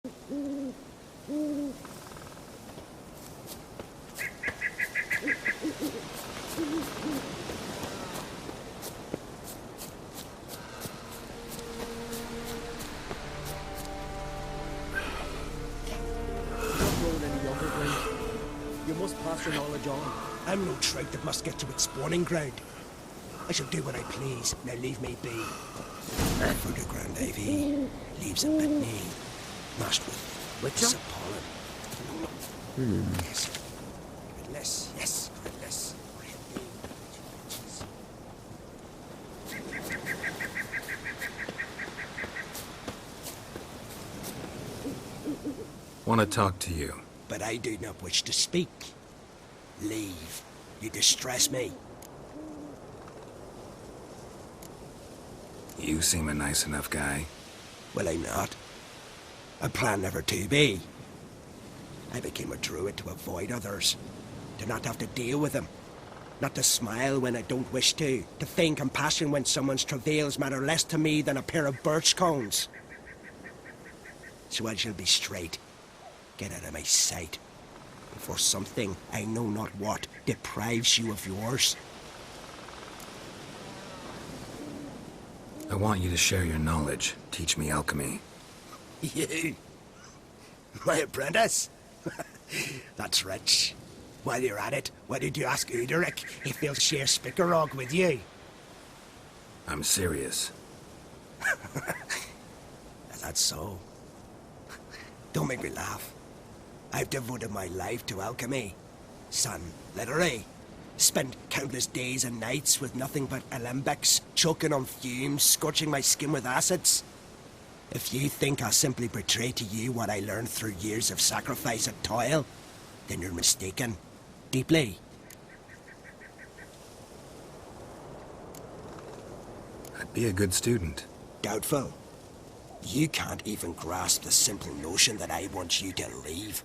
You must pass your knowledge on. I'm no trout that must get to its spawning ground. I shall do what I please, now leave me be. For the ground, Davy, leaves a bit me, mashed with bits of pollen. Yes. Less, yes, less. Want to talk to you. But I do not wish to speak. Leave. You distress me. You seem a nice enough guy. Well, I'm not. I plan never to be. I became a druid to avoid others. To not have to deal with them. Not to smile when I don't wish to. To feign compassion when someone's travails matter less to me than a pair of birch cones. So I shall be straight. Get out of my sight. Before something, I know not what, deprives you of yours. I want you to share your knowledge. Teach me alchemy. You? My apprentice? That's rich. While you're at it, why did you ask Uderic if he'll share Spickerog with you? I'm serious. That's so. Don't make me laugh. I've devoted my life to alchemy. Son, literally. Spent countless days and nights with nothing but alembics, choking on fumes, scorching my skin with acids. If you think I'll simply betray to you what I learned through years of sacrifice and toil, then you're mistaken. Deeply. I'd be a good student. Doubtful. You can't even grasp the simple notion that I want you to leave.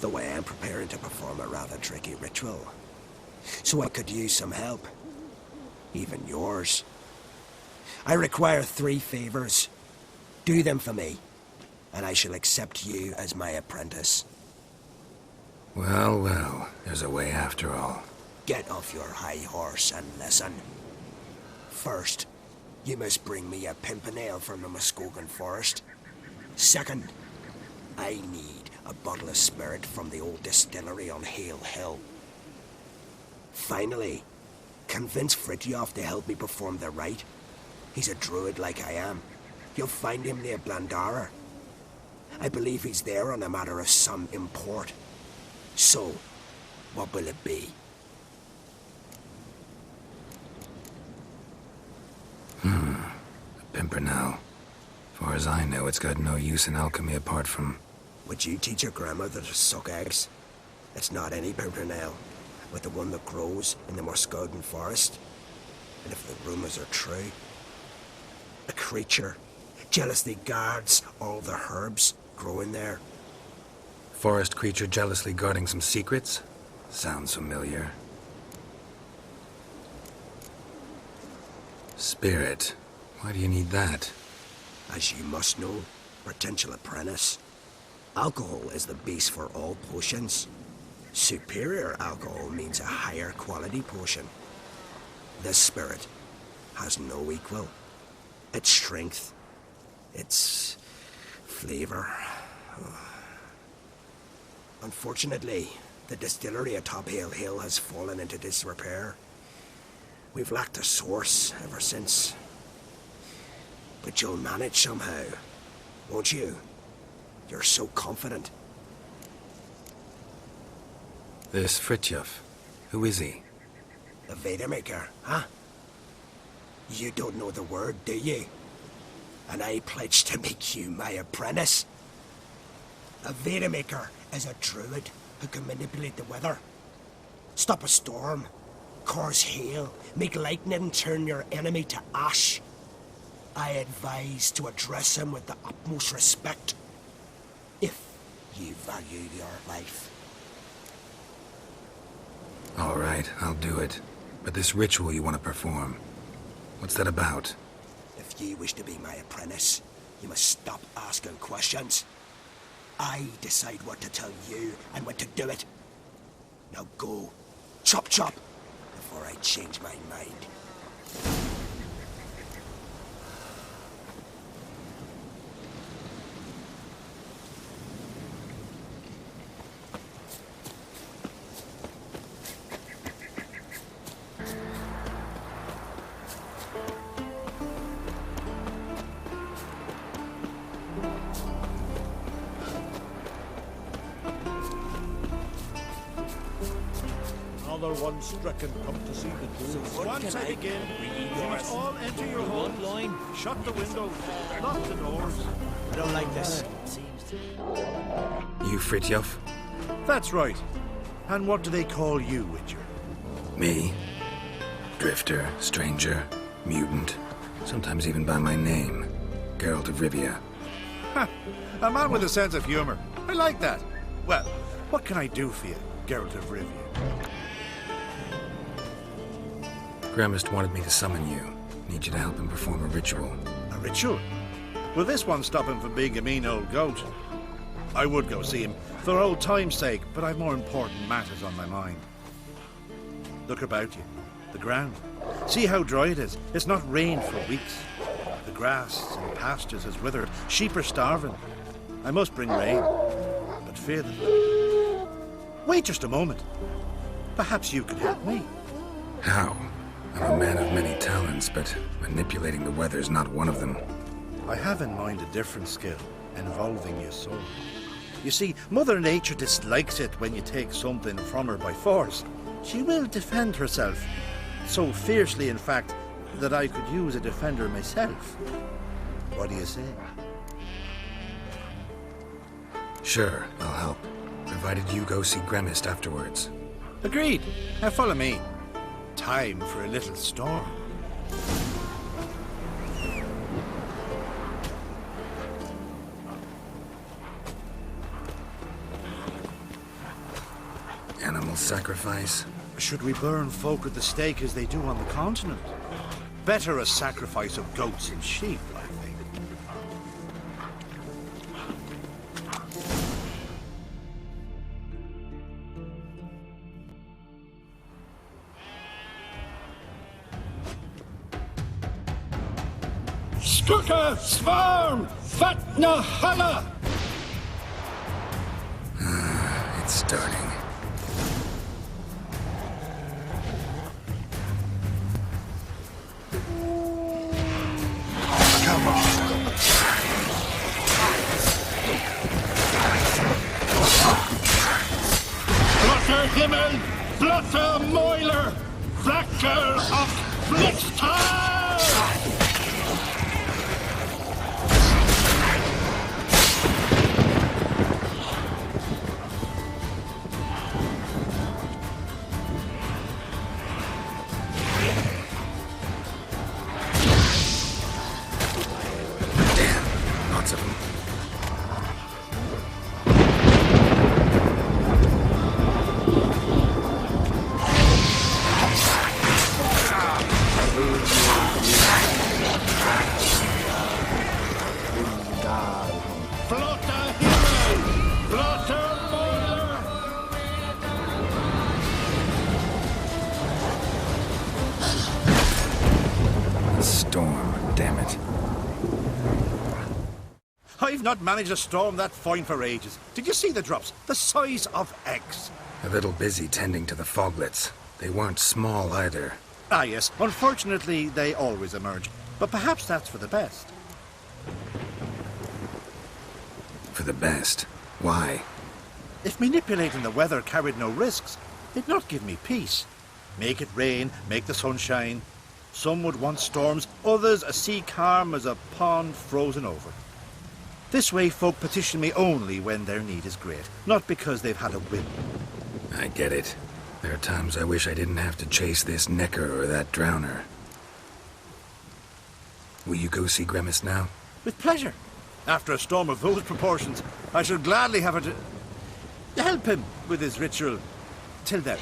Though I am preparing to perform a rather tricky ritual. So I could use some help. Even yours. I require 3 favors. Do them for me, and I shall accept you as my apprentice. Well, well, there's a way after all. Get off your high horse and listen. First, you must bring me a pimpernel from the Muskogan forest. Second, I need a bottle of spirit from the old distillery on Hale Hill. Finally, convince Fritjof to help me perform the rite. He's a druid like I am. You'll find him near Blandara. I believe he's there on a matter of some import. So, what will it be? A pimpernel. Far as I know, it's got no use in alchemy apart from... Would you teach your grandmother to suck eggs? It's not any pimpernel, but the one that grows in the Muskogan forest. And if the rumors are true, a creature jealously guards all the herbs growing there. Forest creature jealously guarding some secrets? Sounds familiar. Spirit. Why do you need that? As you must know, potential apprentice, alcohol is the base for all potions. Superior alcohol means a higher quality potion. This spirit has no equal. Its strength, its flavor. Unfortunately, the distillery atop Hale Hill has fallen into disrepair. We've lacked a source ever since. But you'll manage somehow, won't you? You're so confident. This Fritjof, who is he? The Vader Maker, huh? You don't know the word, do you? And I pledge to make you my apprentice. A Vader Maker is a druid who can manipulate the weather. Stop a storm, cause hail, make lightning turn your enemy to ash. I advise to address him with the utmost respect, if you value your life. All right, I'll do it. But this ritual you want to perform, what's that about? If If you wish to be my apprentice, you must stop asking questions. I decide what to tell you and when to do it. Now go, chop chop, before I change my mind. Another one stricken come to see the tools. Once I begin, you must all enter your homes. Shut the windows, lock the doors. I don't like this. You Fritjof? That's right. And what do they call you, Witcher? Me? Drifter, stranger, mutant, sometimes even by my name, Geralt of Rivia. Ha! A man with a sense of humor. I like that. Well, what can I do for you, Geralt of Rivia? Gremist wanted me to summon you. Need you to help him perform a ritual. A ritual? Will this one stop him from being a mean old goat? I would go see him, for old time's sake, but I've more important matters on my mind. Look about you. The ground. See how dry it is. It's not rained for weeks. The grass and pastures has withered. Sheep are starving. I must bring rain, but fear them. Wait just a moment. Perhaps you could help me. How? I'm a man of many talents, but manipulating the weather's not one of them. I have in mind a different skill, involving your soul. You see, Mother Nature dislikes it when you take something from her by force. She will defend herself. So fiercely, in fact, that I could use a defender myself. What do you say? Sure, I'll help. Provided you go see Gremist afterwards. Agreed. Now follow me. Time for a little storm. Animal sacrifice? Should we burn folk at the stake as they do on the continent? Better a sacrifice of goats and sheep, I think. Skugga Svarm Fatna Hala! It's starting. Come on! Blotter Himmel, Blotter Moiler, Blacker of Blitztal! Lots of them. Blotter Himmel, Blotter Moiler! A storm, damn it. I've not managed a storm that fine for ages. Did you see the drops? The size of eggs. A little busy tending to the foglets. They weren't small either. Ah, yes. Unfortunately, they always emerge. But perhaps that's for the best. For the best. Why? If manipulating the weather carried no risks, they'd not give me peace. Make it rain, make the sun shine. Some would want storms, others a sea calm as a pond frozen over. This way folk petition me only when their need is great, not because they've had a whim. I get it. There are times I wish I didn't have to chase this necker or that drowner. Will you go see Gremist now? With pleasure. After a storm of those proportions, I should gladly have her to help him with his ritual. Till then.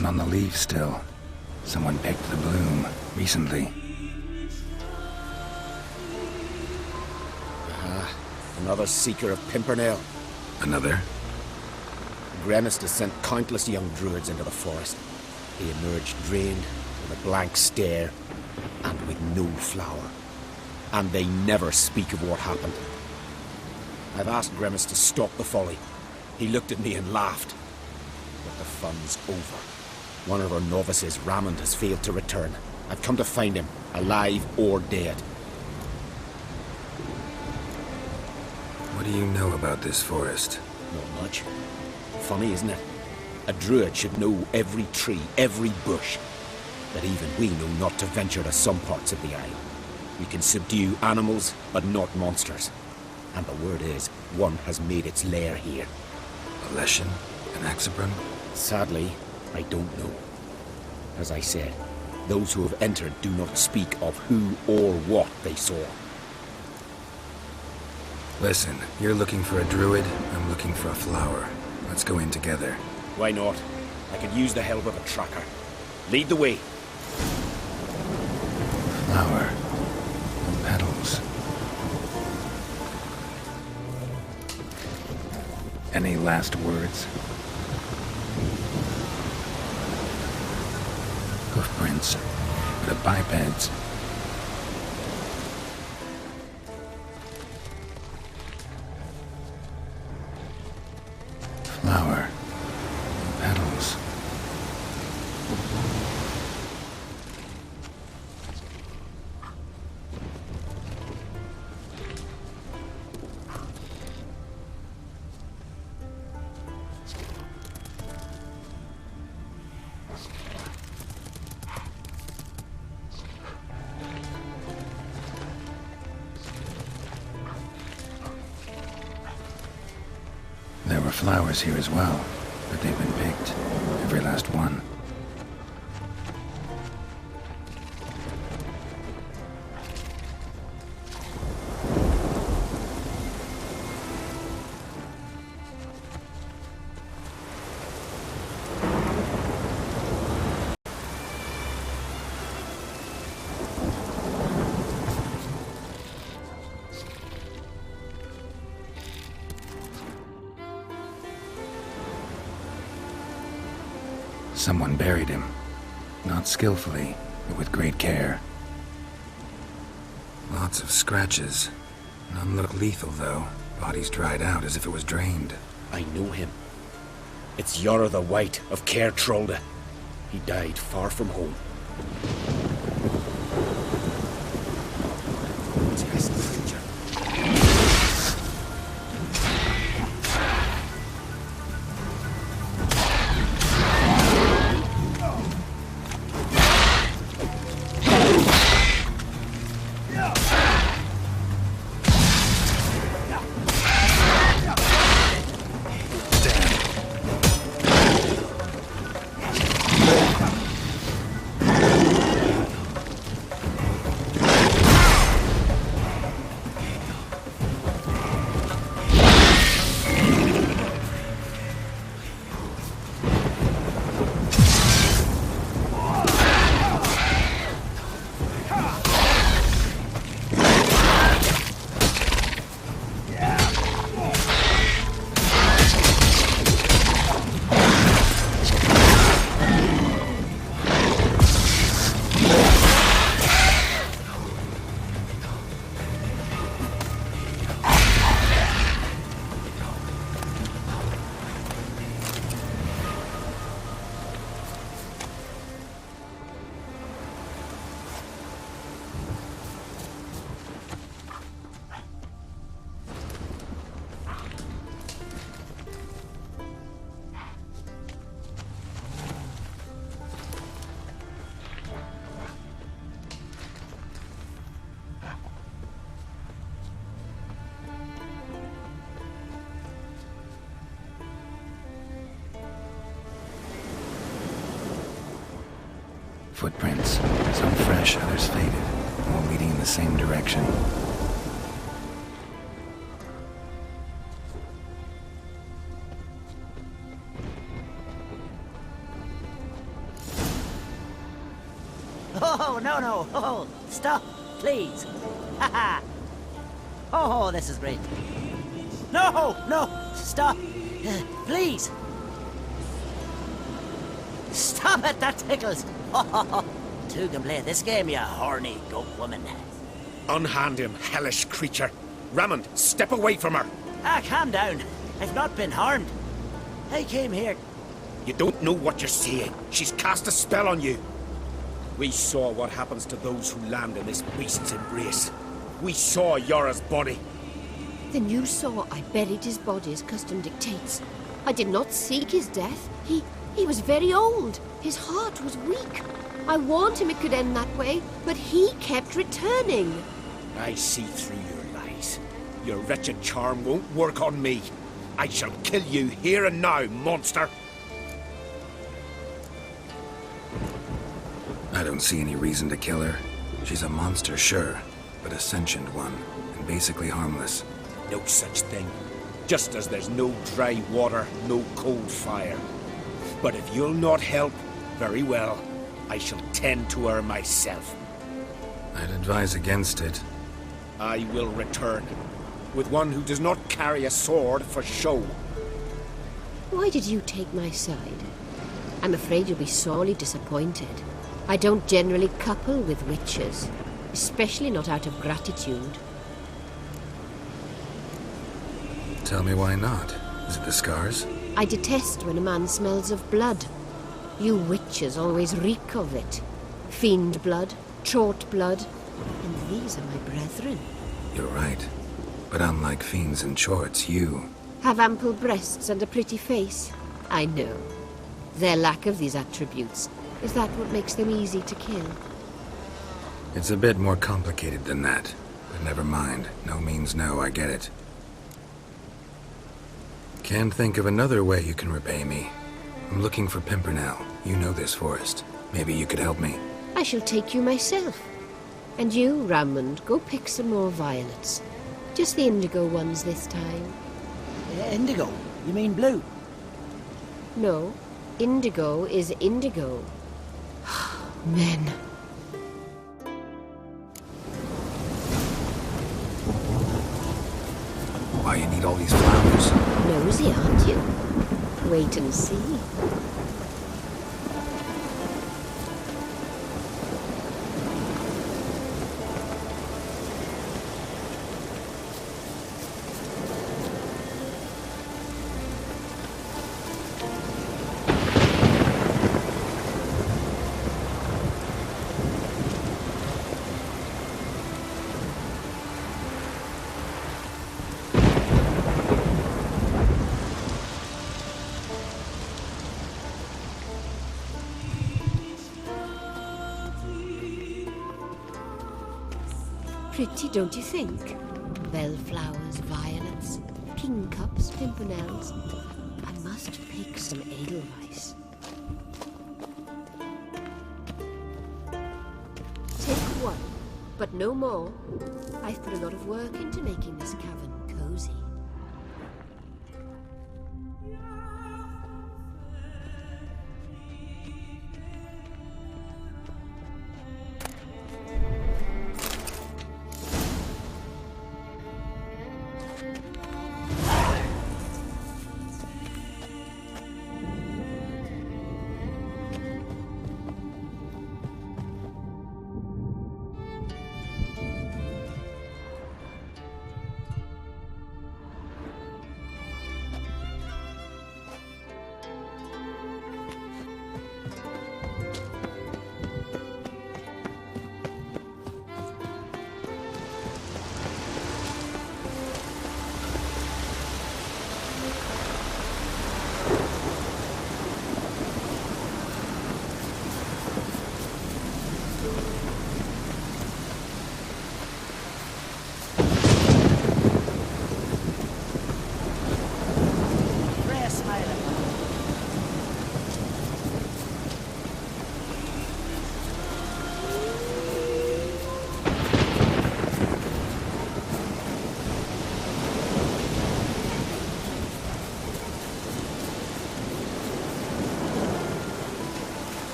and on the leaves still. Someone picked the bloom recently. Another seeker of Pimpernel. Another? Gremist has sent countless young druids into the forest. They emerge drained, with a blank stare, and with no flower. And they never speak of what happened. I've asked Gremist to stop the folly. He looked at me and laughed. But the fun's over. One of our novices, Ramond, has failed to return. I've come to find him, alive or dead. What do you know about this forest? Not much. Funny, isn't it? A druid should know every tree, every bush. But even we know not to venture to some parts of the isle. We can subdue animals, but not monsters. And the word is, one has made its lair here. A Leshen? An Axabron? Sadly, I don't know. As I said, those who have entered do not speak of who or what they saw. Listen, you're looking for a druid, I'm looking for a flower. Let's go in together. Why not? I could use the help of a tracker. Lead the way. Flower. Petals. Any last words? Hoofprints. The bipeds. Flower. Petals. There were flowers here as well, but they've been picked. Every last one. Someone buried him. Not skillfully, but with great care. Lots of scratches. None look lethal, though. Body's dried out as if it was drained. I know him. It's Yara the White of Caer Trolde. He died far from home. Test creature. Footprints. Some fresh, others faded. All leading in the same direction. Oh, no. Oh, stop, please. Haha. Oh, this is great. No, stop. Please. Stop it, that tickles. Two can play this game, you horny goat woman. Unhand him, hellish creature. Raymond, step away from her. Calm down. I've not been harmed. I came here. You don't know what you're saying. She's cast a spell on you. We saw what happens to those who land in this beast's embrace. We saw Yora's body. Then you saw I buried his body as custom dictates. I did not seek his death. He was very old. His heart was weak. I warned him it could end that way, but he kept returning. I see through your lies. Your wretched charm won't work on me. I shall kill you here and now, monster. I don't see any reason to kill her. She's a monster, sure, but a sentient one, and basically harmless. No such thing. Just as there's no dry water, no cold fire. But if you'll not help, very well. I shall tend to her myself. I'd advise against it. I will return, with one who does not carry a sword for show. Why did you take my side? I'm afraid you'll be sorely disappointed. I don't generally couple with witches, especially not out of gratitude. Tell me why not. Is it the scars? I detest when a man smells of blood. You witches always reek of it. Fiend blood, trot blood, and these are my brethren. You're right. But unlike fiends and chorts, you... Have ample breasts and a pretty face. I know. Their lack of these attributes, is that what makes them easy to kill? It's a bit more complicated than that. But never mind. No means no, I get it. Can't think of another way you can repay me. I'm looking for Pimpernel. You know this forest. Maybe you could help me. I shall take you myself. And you, Raymond, go pick some more violets. Just the indigo ones this time. Indigo? You mean blue? No, indigo is indigo. Men. Why you need all these flowers? Nosy, aren't you? Wait and see. Pretty, don't you think? Bellflowers, violets, kingcups, pimpernels. I must pick some edelweiss. Take one, but no more. I've put a lot of work into making this cavern cozy.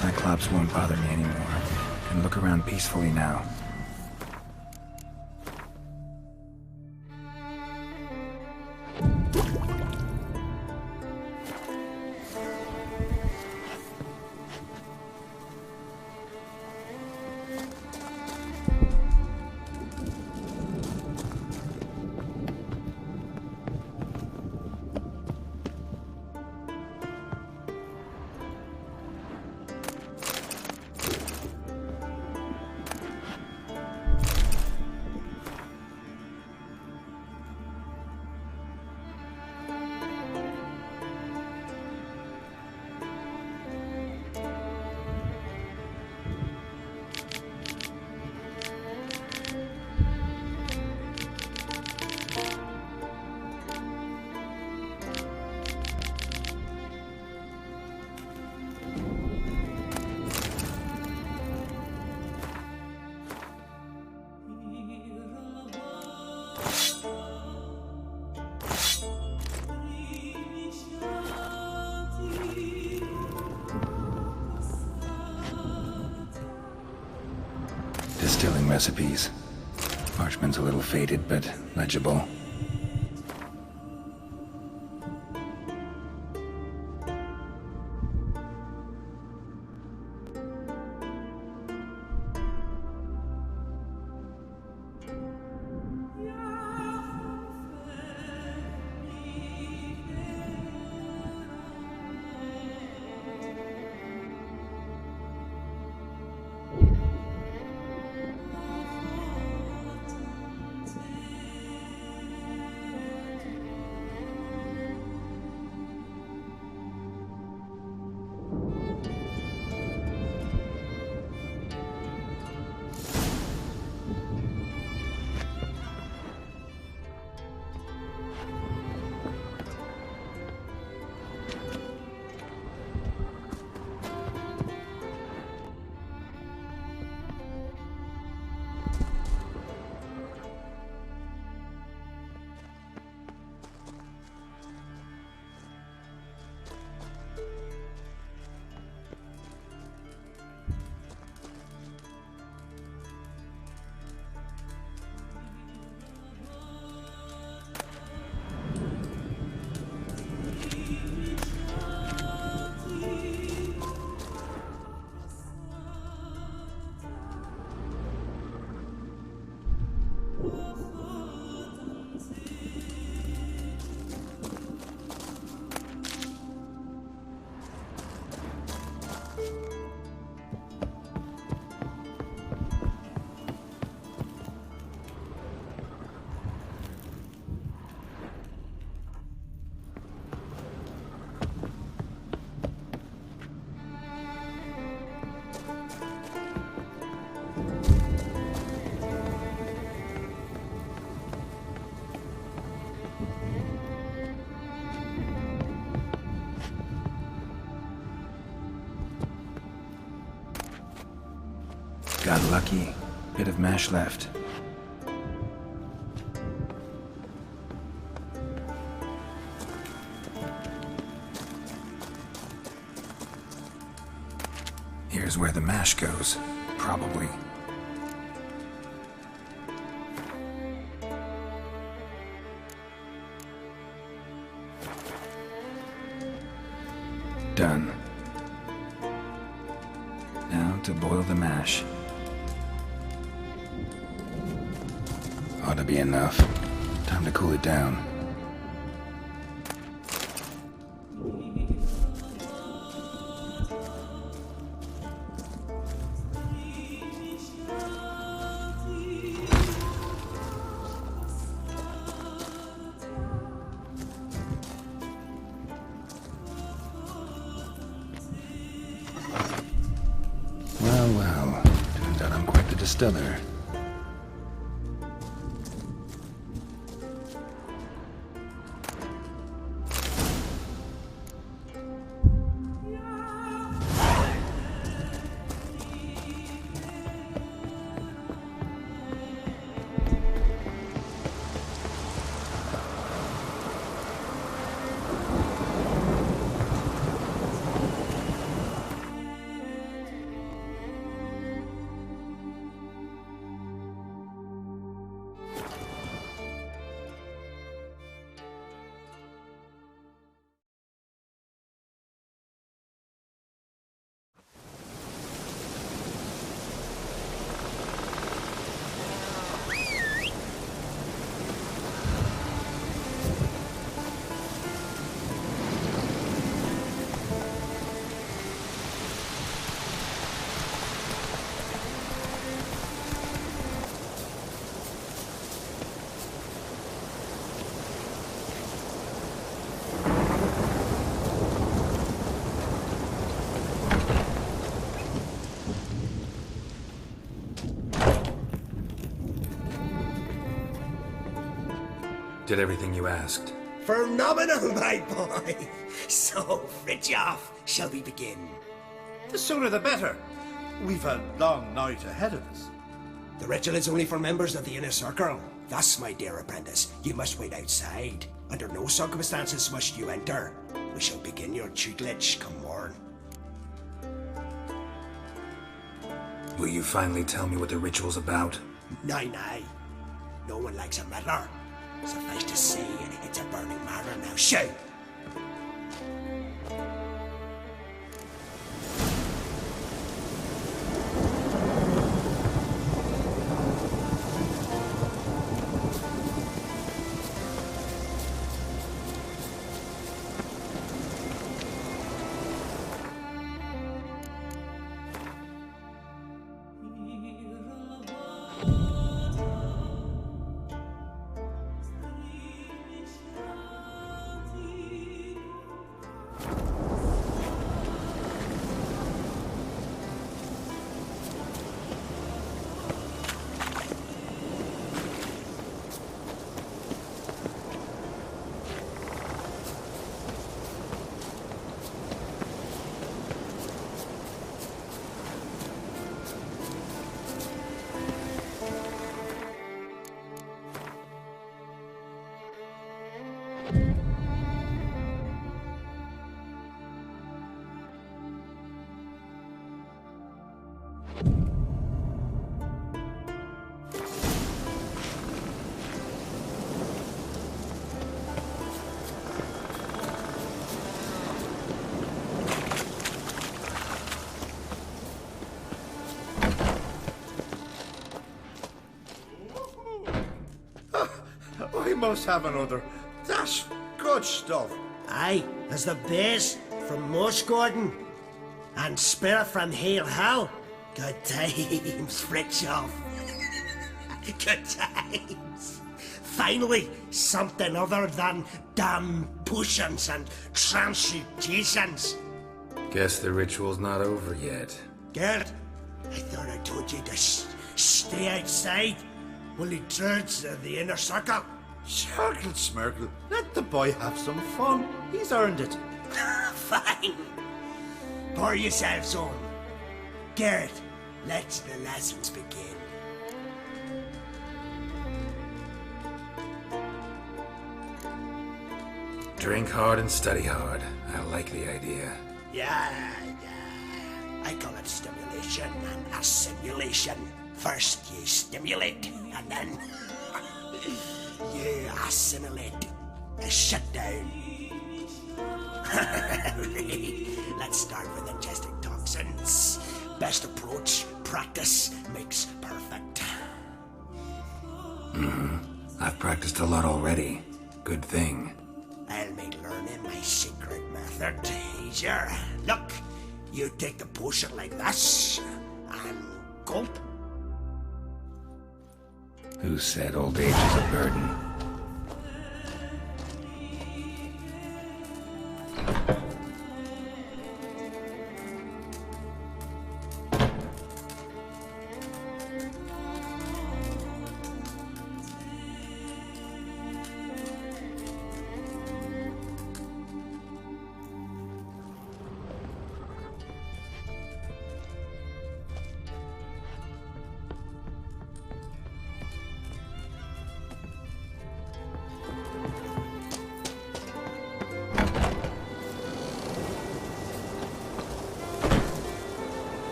Cyclops won't bother me anymore. Can look around peacefully now. Distilling recipes. Parchment's a little faded, but legible. Got lucky. Bit of mash left. Here's where the mash goes. Probably. Done. Now to boil the mash. Ought to be enough. Time to cool it down. Well, turns out I'm quite the distiller. Did everything you asked. Phenomenal, my boy. So, Fritjof, shall we begin? The sooner the better. We've a long night ahead of us. The ritual is only for members of the inner circle. Thus, my dear apprentice, you must wait outside. Under no circumstances must you enter. We shall begin your tutelage come morn. Will you finally tell me what the ritual's about? Nay. No one likes a meddler. Suffice to say, it's a burning matter now. Shout! We must have another. That's good stuff. Aye, as the base from Moss Gordon and Spirit from Hale Hell. Good times, Fritjof. Good times. Finally, something other than damn potions and transmutations. Guess the ritual's not over yet. Gert, I thought I told you to stay outside while he turns to the inner circle. Smirkle, Smirkle. Let the boy have some fun. He's earned it. Fine. Pour yourselves on. Garrett, let the lessons begin. Drink hard and study hard. I like the idea. Yeah. I call it stimulation and assimilation. First you stimulate, and then you assimilate. Shut down. Let's start with ingesting toxins. Best approach, practice makes perfect. I've practiced a lot already. Good thing. I'll make learning my secret method easier. Look, you take the potion like this, and gulp. Who said old age is a burden?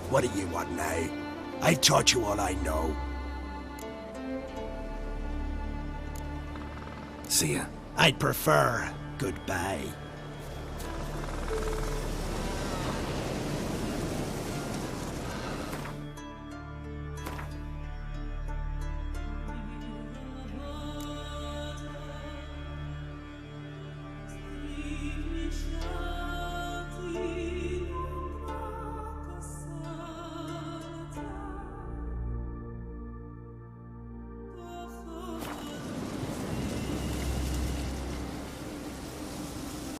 What do you want now? I taught you all I know. See ya. I'd prefer goodbye.